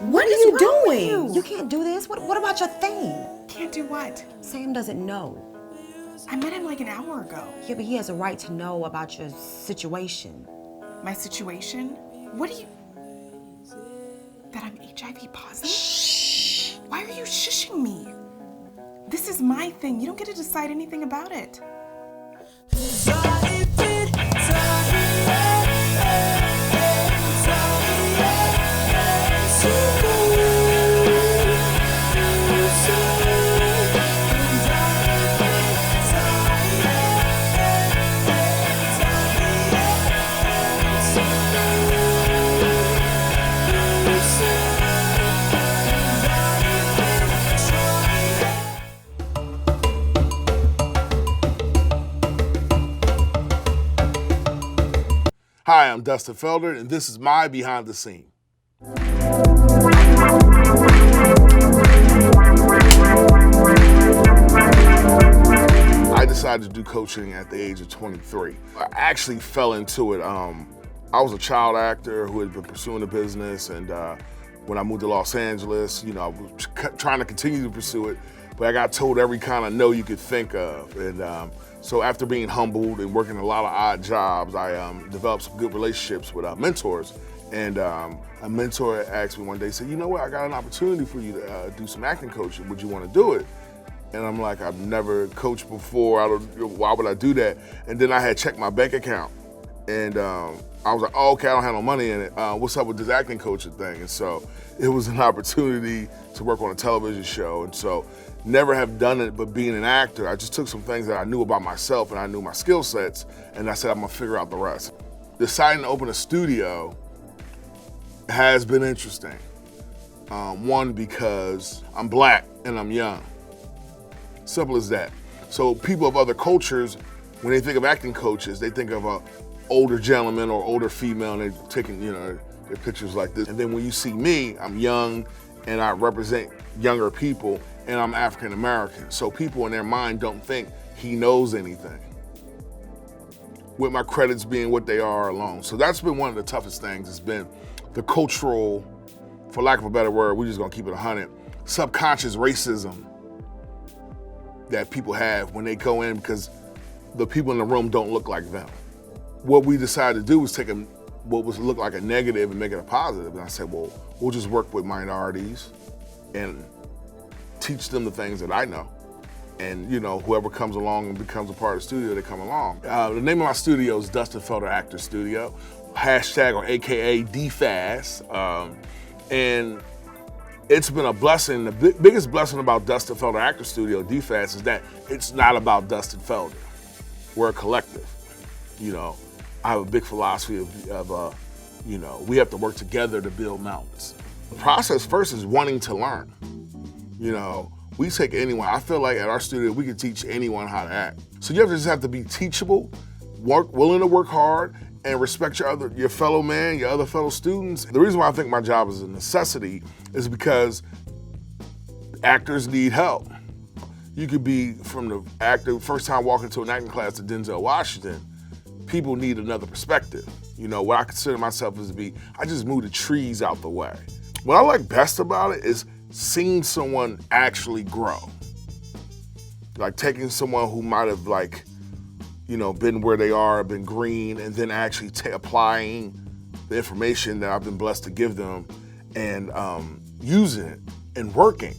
What are you doing? You can't do this. What about your thing? Can't do what? Sam doesn't know. I met him like an hour ago. Yeah, but he has a right to know about your situation. My situation? What do you... That I'm HIV positive? Shh. Why are you shushing me? This is my thing. You don't get to decide anything about it. Hi, I'm Dustin Felder, and this is my Behind the Scene. I decided to do coaching at the age of 23. I actually fell into it. I was a child actor who had been pursuing the business, and when I moved to Los Angeles, I was trying to continue to pursue it, but I got told every kind of no you could think of. And so after being humbled and working a lot of odd jobs, I developed some good relationships with mentors. And a mentor asked me one day, said, you know what, I got an opportunity for you to do some acting coaching. Would you want to do it? And I'm like, I've never coached before. Why would I do that? And then I had checked my bank account. And I was like, oh, okay, I don't have no money in it. What's up with this acting coaching thing? And so it was an opportunity to work on a television show. And so never have done it, but being an actor, I just took some things that I knew about myself and I knew my skill sets, and I said, I'm gonna figure out the rest. Deciding to open a studio has been interesting. One, because I'm black and I'm young. Simple as that. So people of other cultures, when they think of acting coaches, they think of a older gentleman or older female, and they're taking, their pictures like this. And then when you see me, I'm young and I represent younger people, and I'm African American. So people in their mind don't think he knows anything, with my credits being what they are alone. So that's been one of the toughest things. It's been the cultural, for lack of a better word, we're just gonna keep it 100, subconscious racism that people have when they go in because the people in the room don't look like them. What we decided to do was take what was look like a negative and make it a positive. And I said, well, we'll just work with minorities and teach them the things that I know. And whoever comes along and becomes a part of the studio, they come along. The name of my studio is Dustin Felder Actor Studio, hashtag or AKA DFAS. And it's been a blessing. The biggest blessing about Dustin Felder Actor Studio, DFAS, is that it's not about Dustin Felder. We're a collective. I have a big philosophy of we have to work together to build mountains. The process first is wanting to learn. We take anyone. I feel like at our studio, we can teach anyone how to act. So you just have to be teachable, willing to work hard, and respect your fellow man, your other fellow students. The reason why I think my job is a necessity is because actors need help. You could be from the actor, first time walking to an acting class at Denzel Washington, people need another perspective. What I consider myself as I just move the trees out the way. What I like best about it is seeing someone actually grow. Like taking someone who might have been where they are, been green, and then actually applying the information that I've been blessed to give them and using it and working.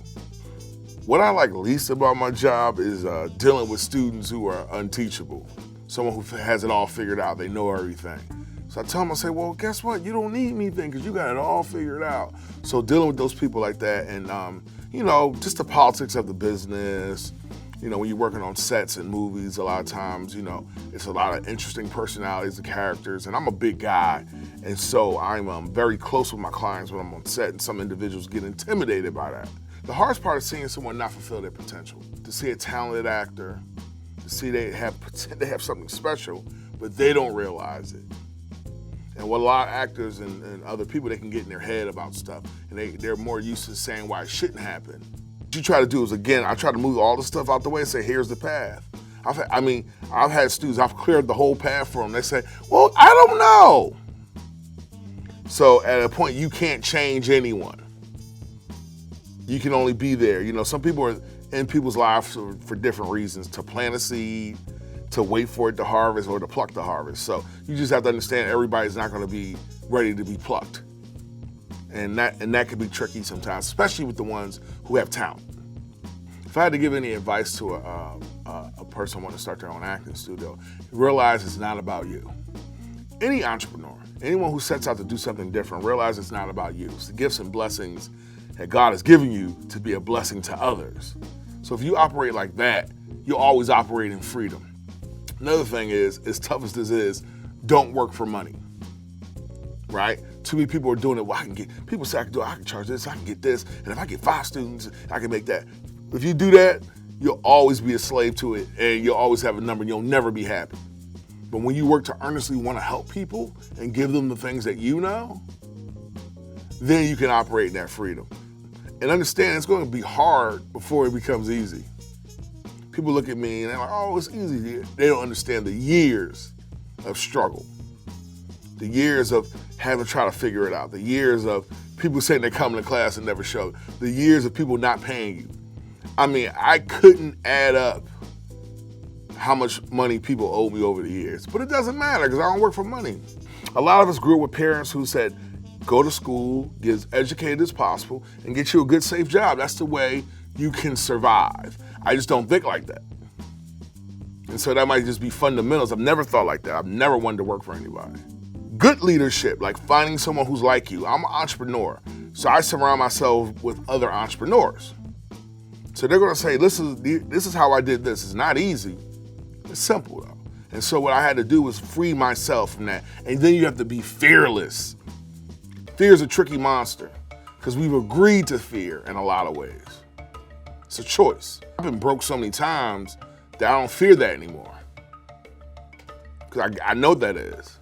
What I like least about my job is dealing with students who are unteachable. Someone who has it all figured out, they know everything. So I tell them, I say, well, guess what? You don't need anything because you got it all figured out. So dealing with those people like that and, just the politics of the business, when you're working on sets and movies, a lot of times, it's a lot of interesting personalities and characters, and I'm a big guy. And so I'm very close with my clients when I'm on set, and some individuals get intimidated by that. The hardest part is seeing someone not fulfill their potential. To see a talented actor, to see they have something special, but they don't realize it. And what a lot of actors and other people, they can get in their head about stuff, and they're more used to saying why it shouldn't happen. What you try to do is, again, I try to move all the stuff out the way and say, here's the path. I've had students, I've cleared the whole path for them. They say, well, I don't know. So at a point, you can't change anyone. You can only be there. You know, some people are in people's lives for different reasons, to plant a seed, to wait for it to harvest, or to pluck the harvest. So you just have to understand everybody's not going to be ready to be plucked. And that can be tricky sometimes, especially with the ones who have talent. If I had to give any advice to a person wanting to start their own acting studio, realize it's not about you. Any entrepreneur, anyone who sets out to do something different, realize it's not about you. It's the gifts and blessings that God has given you to be a blessing to others. So if you operate like that, you'll always operate in freedom. Another thing is, as tough as this is, don't work for money, right? Too many people are doing it. Well, people say I can charge this, I can get this, and if I get 5 students, I can make that. If you do that, you'll always be a slave to it, and you'll always have a number, and you'll never be happy. But when you work to earnestly want to help people and give them the things that you know, then you can operate in that freedom. And understand it's going to be hard before it becomes easy. People look at me and they're like, oh, it's easy. They don't understand the years of struggle, the years of having to try to figure it out, the years of people saying they're coming to class and never show, the years of people not paying you. I mean, I couldn't add up how much money people owe me over the years, but it doesn't matter because I don't work for money. A lot of us grew up with parents who said, go to school, get as educated as possible, and get you a good, safe job. That's the way you can survive. I just don't think like that. And so that might just be fundamentals. I've never thought like that. I've never wanted to work for anybody. Good leadership, like finding someone who's like you. I'm an entrepreneur, so I surround myself with other entrepreneurs. So they're gonna say, this is how I did this. It's not easy, it's simple though. And so what I had to do was free myself from that. And then you have to be fearless. Fear is a tricky monster because we've agreed to fear in a lot of ways. It's a choice. I've been broke so many times that I don't fear that anymore because I know that is.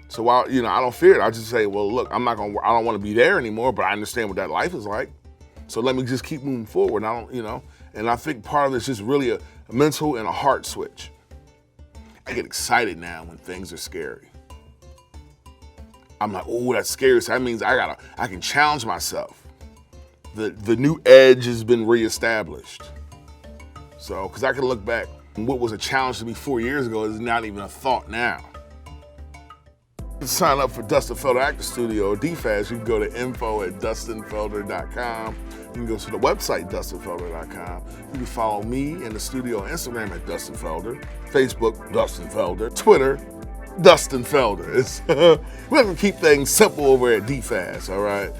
So while I don't fear it, I just say, well, look, I don't want to be there anymore, but I understand what that life is like. So let me just keep moving forward. And I think part of it's just really a mental and a heart switch. I get excited now when things are scary. I'm like, oh, that's scary. So that means I can challenge myself. The new edge has been reestablished. So, because I can look back, what was a challenge to me 4 years ago is not even a thought now. To sign up for Dustin Felder Actor Studio or DFAS, you can go to info@dustinfelder.com. You can go to the website, dustinfelder.com. You can follow me in the studio on Instagram at Dustin Felder, Facebook, Dustin Felder, Twitter, Dustin Felder. We're going to keep things simple over at DFAS, all right?